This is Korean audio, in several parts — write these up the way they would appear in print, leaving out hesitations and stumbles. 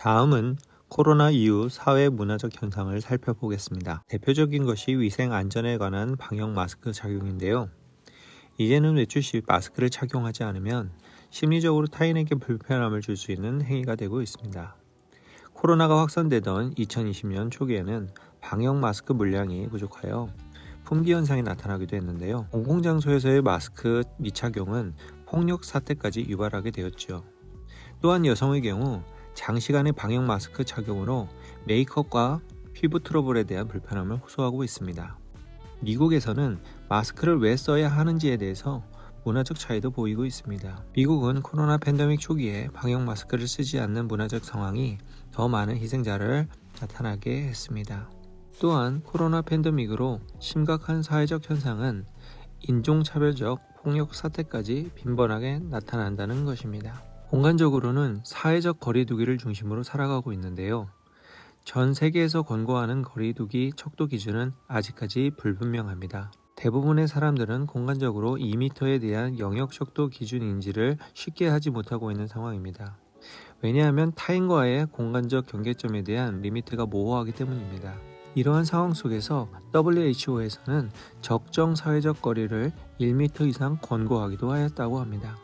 다음은 코로나 이후 사회 문화적 현상을 살펴보겠습니다. 대표적인 것이 위생 안전에 관한 방역 마스크 착용인데요. 이제는 외출 시 마스크를 착용하지 않으면 심리적으로 타인에게 불편함을 줄 수 있는 행위가 되고 있습니다. 코로나가 확산되던 2020년 초기에는 방역 마스크 물량이 부족하여 품귀 현상이 나타나기도 했는데요. 공공장소에서의 마스크 미착용은 폭력 사태까지 유발하게 되었죠. 또한 여성의 경우 장시간의 방역 마스크 착용으로 메이크업과 피부 트러블에 대한 불편함을 호소하고 있습니다. 미국에서는 마스크를 왜 써야 하는지에 대해서 문화적 차이도 보이고 있습니다. 미국은 코로나 팬데믹 초기에 방역 마스크를 쓰지 않는 문화적 상황이 더 많은 희생자를 나타나게 했습니다. 또한 코로나 팬데믹으로 심각한 사회적 현상은 인종차별적 폭력 사태까지 빈번하게 나타난다는 것입니다. 공간적으로는 사회적 거리두기를 중심으로 살아가고 있는데요. 전 세계에서 권고하는 거리두기 척도 기준은 아직까지 불분명합니다. 대부분의 사람들은 공간적으로 2m에 대한 영역 척도 기준인지를 쉽게 하지 못하고 있는 상황입니다. 왜냐하면 타인과의 공간적 경계점에 대한 리미트가 모호하기 때문입니다. 이러한 상황 속에서 WHO에서는 적정 사회적 거리를 1m 이상 권고하기도 하였다고 합니다.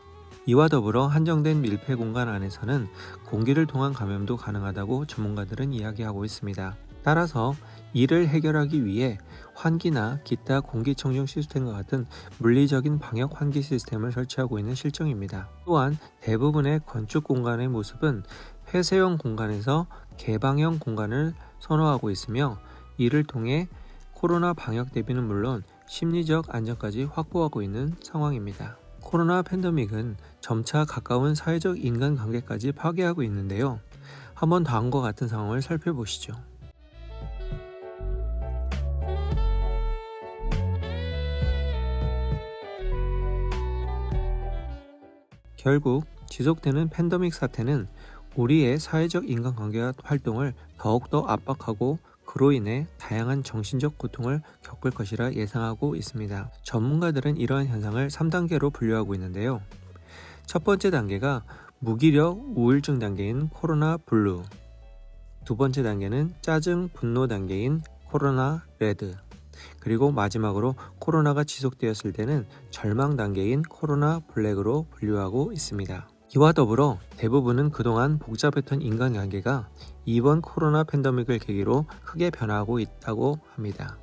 이와 더불어 한정된 밀폐 공간 안에서는 공기를 통한 감염도 가능하다고 전문가들은 이야기하고 있습니다. 따라서 이를 해결하기 위해 환기나 기타 공기청정 시스템과 같은 물리적인 방역 환기 시스템을 설치하고 있는 실정입니다. 또한 대부분의 건축 공간의 모습은 폐쇄형 공간에서 개방형 공간을 선호하고 있으며 이를 통해 코로나 방역 대비는 물론 심리적 안정까지 확보하고 있는 상황입니다. 코로나 팬데믹은 점차 가까운 사회적 인간관계까지 파괴하고 있는데요. 한번 다음과 같은 상황을 살펴보시죠. 결국 지속되는 팬데믹 사태는 우리의 사회적 인간관계와 활동을 더욱더 압박하고 그로 인해 다양한 정신적 고통을 겪을 것이라 예상하고 있습니다. 전문가들은 이러한 현상을 3단계로 분류하고 있는데요. 첫 번째 단계가 무기력 우울증 단계인 코로나 블루, 두 번째 단계는 짜증 분노 단계인 코로나 레드, 그리고 마지막으로 코로나가 지속되었을 때는 절망 단계인 코로나 블랙으로 분류하고 있습니다. 이와 더불어 대부분은 그동안 복잡했던 인간관계가 이번 코로나 팬데믹을 계기로 크게 변화하고 있다고 합니다.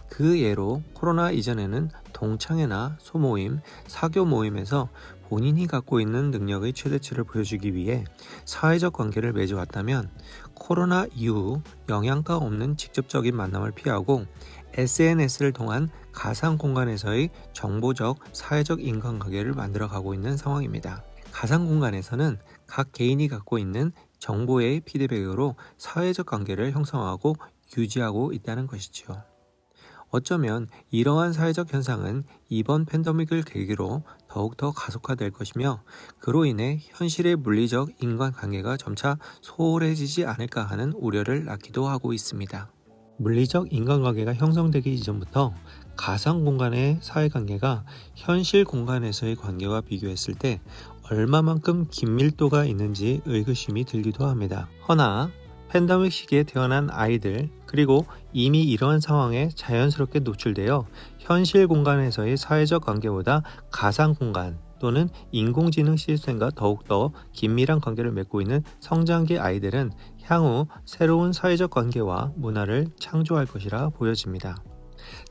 그 예로 코로나 이전에는 동창회나 소모임, 사교 모임에서 본인이 갖고 있는 능력의 최대치를 보여주기 위해 사회적 관계를 맺어왔다면 코로나 이후 영양가 없는 직접적인 만남을 피하고 SNS를 통한 가상 공간에서의 정보적, 사회적 인간관계를 만들어가고 있는 상황입니다. 가상 공간에서는 각 개인이 갖고 있는 정보의 피드백으로 사회적 관계를 형성하고 유지하고 있다는 것이죠. 어쩌면 이러한 사회적 현상은 이번 팬데믹을 계기로 더욱더 가속화될 것이며 그로 인해 현실의 물리적 인간관계가 점차 소홀해지지 않을까 하는 우려를 낳기도 하고 있습니다. 물리적 인간관계가 형성되기 이전부터 가상 공간의 사회관계가 현실 공간에서의 관계와 비교했을 때 얼마만큼 긴밀도가 있는지 의구심이 들기도 합니다. 허나 팬데믹 시기에 태어난 아이들 그리고 이미 이러한 상황에 자연스럽게 노출되어 현실 공간에서의 사회적 관계보다 가상 공간 또는 인공지능 시스템과 더욱더 긴밀한 관계를 맺고 있는 성장기 아이들은 향후 새로운 사회적 관계와 문화를 창조할 것이라 보여집니다.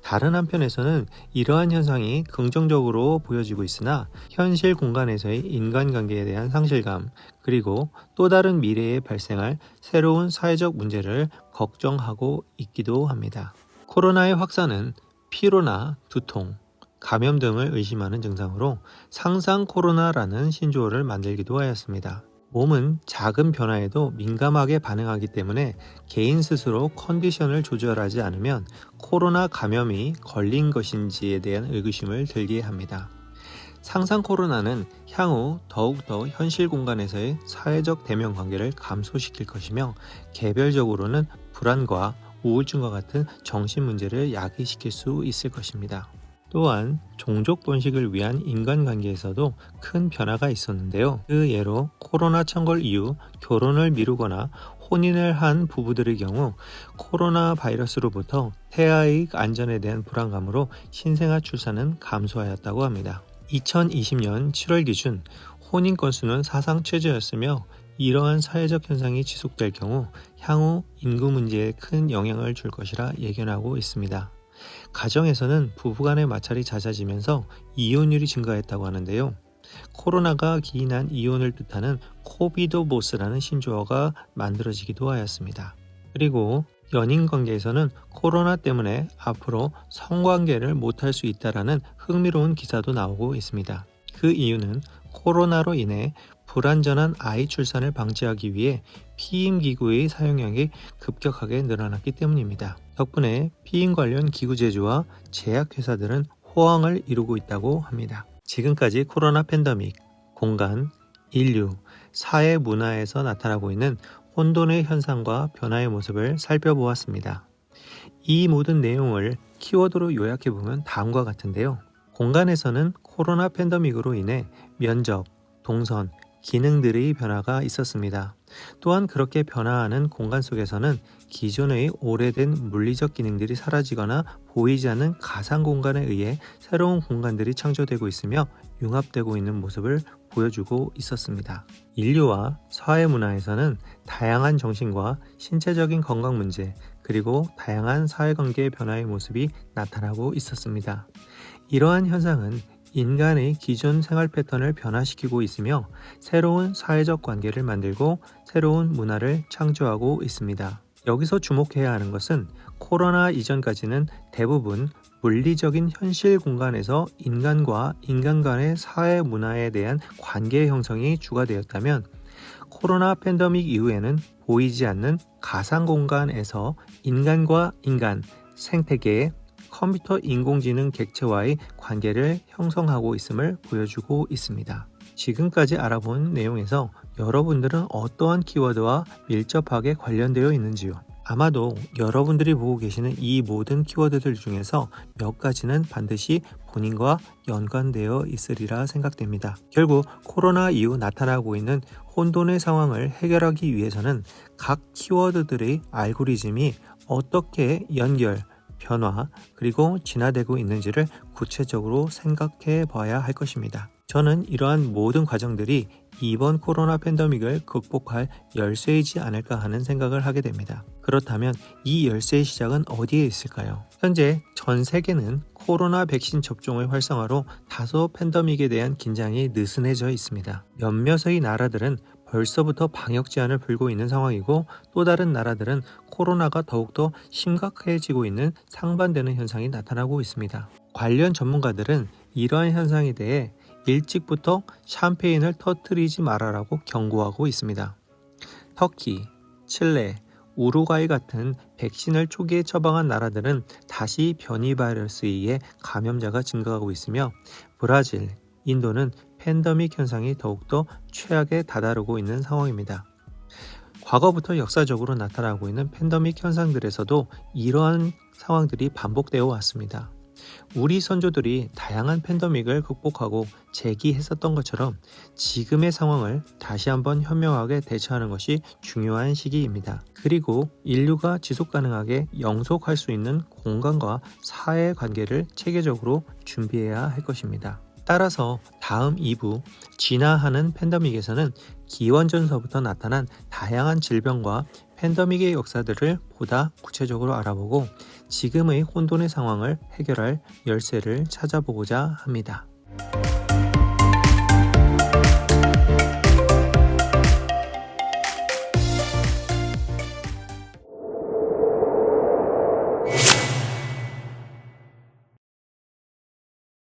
다른 한편에서는 이러한 현상이 긍정적으로 보여지고 있으나 현실 공간에서의 인간관계에 대한 상실감 그리고 또 다른 미래에 발생할 새로운 사회적 문제를 걱정하고 있기도 합니다. 코로나의 확산은 피로나 두통, 감염 등을 의심하는 증상으로 상상 코로나라는 신조어를 만들기도 하였습니다. 몸은 작은 변화에도 민감하게 반응하기 때문에 개인 스스로 컨디션을 조절하지 않으면 코로나 감염이 걸린 것인지에 대한 의구심을 들게 합니다. 상상 코로나는 향후 더욱더 현실 공간에서의 사회적 대면 관계를 감소시킬 것이며 개별적으로는 불안과 우울증과 같은 정신 문제를 야기시킬 수 있을 것입니다. 또한 종족 번식을 위한 인간관계에서도 큰 변화가 있었는데요. 그 예로 코로나 창궐 이후 결혼을 미루거나 혼인을 한 부부들의 경우 코로나 바이러스로부터 태아의 안전에 대한 불안감으로 신생아 출산은 감소하였다고 합니다. 2020년 7월 기준 혼인 건수는 사상 최저였으며 이러한 사회적 현상이 지속될 경우 향후 인구 문제에 큰 영향을 줄 것이라 예견하고 있습니다. 가정에서는 부부간의 마찰이 잦아지면서 이혼율이 증가했다고 하는데요. 코로나가 기인한 이혼을 뜻하는 코비도모스라는 신조어가 만들어지기도 하였습니다. 그리고 연인 관계에서는 코로나 때문에 앞으로 성관계를 못할 수 있다라는 흥미로운 기사도 나오고 있습니다. 그 이유는 코로나로 인해 불안전한 아이 출산을 방지하기 위해 피임기구의 사용량이 급격하게 늘어났기 때문입니다. 덕분에 피임 관련 기구 제조와 제약회사들은 호황을 이루고 있다고 합니다. 지금까지 코로나 팬데믹, 공간, 인류, 사회 문화에서 나타나고 있는 혼돈의 현상과 변화의 모습을 살펴보았습니다. 이 모든 내용을 키워드로 요약해보면 다음과 같은데요. 공간에서는 코로나 팬데믹으로 인해 면적, 동선, 기능들의 변화가 있었습니다. 또한 그렇게 변화하는 공간 속에서는 기존의 오래된 물리적 기능들이 사라지거나 보이지 않는 가상 공간에 의해 새로운 공간들이 창조되고 있으며 융합되고 있는 모습을 보여주고 있었습니다. 인류와 사회 문화에서는 다양한 정신과 신체적인 건강 문제, 그리고 다양한 사회관계의 변화의 모습이 나타나고 있었습니다. 이러한 현상은 인간의 기존 생활 패턴을 변화시키고 있으며 새로운 사회적 관계를 만들고 새로운 문화를 창조하고 있습니다. 여기서 주목해야 하는 것은 코로나 이전까지는 대부분 물리적인 현실 공간에서 인간과 인간 간의 사회 문화에 대한 관계 형성이 주가 되었다면 코로나 팬데믹 이후에는 보이지 않는 가상 공간에서 인간과 인간, 생태계, 컴퓨터 인공지능 객체와의 관계를 형성하고 있음을 보여주고 있습니다. 지금까지 알아본 내용에서 여러분들은 어떠한 키워드와 밀접하게 관련되어 있는지요? 아마도 여러분들이 보고 계시는 이 모든 키워드들 중에서 몇 가지는 반드시 본인과 연관되어 있으리라 생각됩니다. 결국 코로나 이후 나타나고 있는 혼돈의 상황을 해결하기 위해서는 각 키워드들의 알고리즘이 어떻게 연결, 변화, 그리고 진화되고 있는지를 구체적으로 생각해 봐야 할 것입니다. 저는 이러한 모든 과정들이 이번 코로나 팬데믹을 극복할 열쇠이지 않을까 하는 생각을 하게 됩니다. 그렇다면 이 열쇠의 시작은 어디에 있을까요? 현재 전 세계는 코로나 백신 접종의 활성화로 다소 팬데믹에 대한 긴장이 느슨해져 있습니다. 몇몇의 나라들은 벌써부터 방역 제한을 풀고 있는 상황이고 또 다른 나라들은 코로나가 더욱더 심각해지고 있는 상반되는 현상이 나타나고 있습니다. 관련 전문가들은 이러한 현상에 대해 일찍부터 샴페인을 터뜨리지 말아라고 경고하고 있습니다. 터키, 칠레, 우루과이 같은 백신을 초기에 처방한 나라들은 다시 변이 바이러스에 의해 감염자가 증가하고 있으며 브라질, 인도는 팬데믹 현상이 더욱더 최악에 다다르고 있는 상황입니다. 과거부터 역사적으로 나타나고 있는 팬데믹 현상들에서도 이러한 상황들이 반복되어 왔습니다. 우리 선조들이 다양한 팬데믹을 극복하고 제기했었던 것처럼 지금의 상황을 다시 한번 현명하게 대처하는 것이 중요한 시기입니다. 그리고 인류가 지속 가능하게 영속할 수 있는 공간과 사회 관계를 체계적으로 준비해야 할 것입니다. 따라서 다음 2부 진화하는 팬데믹에서는 기원전서부터 나타난 다양한 질병과 팬데믹의 역사들을 보다 구체적으로 알아보고 지금의 혼돈의 상황을 해결할 열쇠를 찾아보고자 합니다.